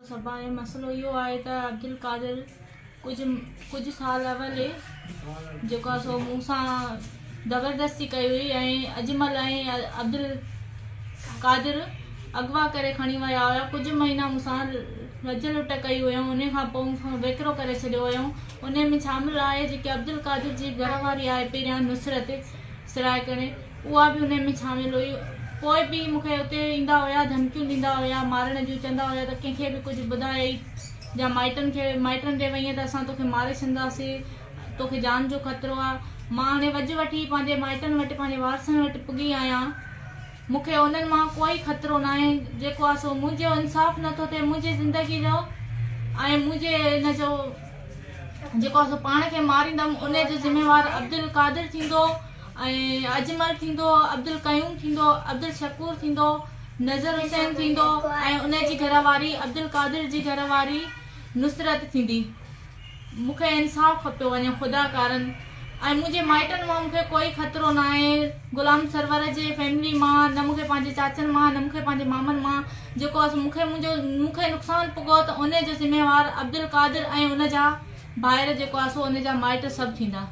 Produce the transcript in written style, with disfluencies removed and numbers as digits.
सभा जो मसलो इहो आहे त अब्दुल कादिर कुछ साल अवल जेको आहे सो मूं सां ज़बरदस्ती कई हुई ऐं अजमल ऐं अब्दुल कादिर अगवा करे खणी विया हुया। कुछ महीना मूंसां रज लुट कई हुयूं। उन खां पोइ मूंखां वेकिरो करे छॾियो हुयूं। उन में शामिल आहे जेकी अब्दुल कादिर जी घरवारी आहे पहिरियां नुसरत सिराए करे, उहा बि उन में शामिल हुई। कोई भी मूंखे उते ईंदा हुया, धमकियूं ॾींदा हुया, मारण जूं चवंदा हुया त कंहिंखे बि कुझु ॿुधाए या माइटनि ॾे वईं त असां तोखे मारे छॾींदासीं, तोखे जान जो ख़तरो आहे। मां हाणे वॼ वठी पंहिंजे माइटनि वटि पंहिंजे वारसनि वटि पुॻी आहियां। मूंखे उन्हनि मां कोई ख़तरो न आहे। जेको आहे सो मुंहिंजो इंसाफ़ नथो थिए मुंहिंजी ज़िंदगी जो, ऐं मुंहिंजे इन जो जेको आहे सो पाण खे मारींदमि उन जो ज़िम्मेवार अब्दुल कादिर थींदो ऐं अजमल थींदो, अब्दुल कयूम थींदो, अब्दुल शकूर थींदो, नज़र हुसैन थींदो ऐं उन जी घरवारी अब्दुल कादिर जी घरवारी नुसरत थींदी। मूंखे इंसाफ़ खपे वञे ख़ुदा कारण। ऐं मुंहिंजे माइटनि मां मूंखे कोई ख़तरो न आहे, गुलाम सरवर जे फैमिली मां, न मूंखे पंहिंजे चाचनि मां, न मूंखे पंहिंजे मामनि मां। जेको आहे मूंखे नुक़सानु पुॻो त उन जो ज़िम्मेवार अब्दुल कादिर ऐं उन जा ॿाहिरि जेको आहे सो उन जा माइट सभु थींदा।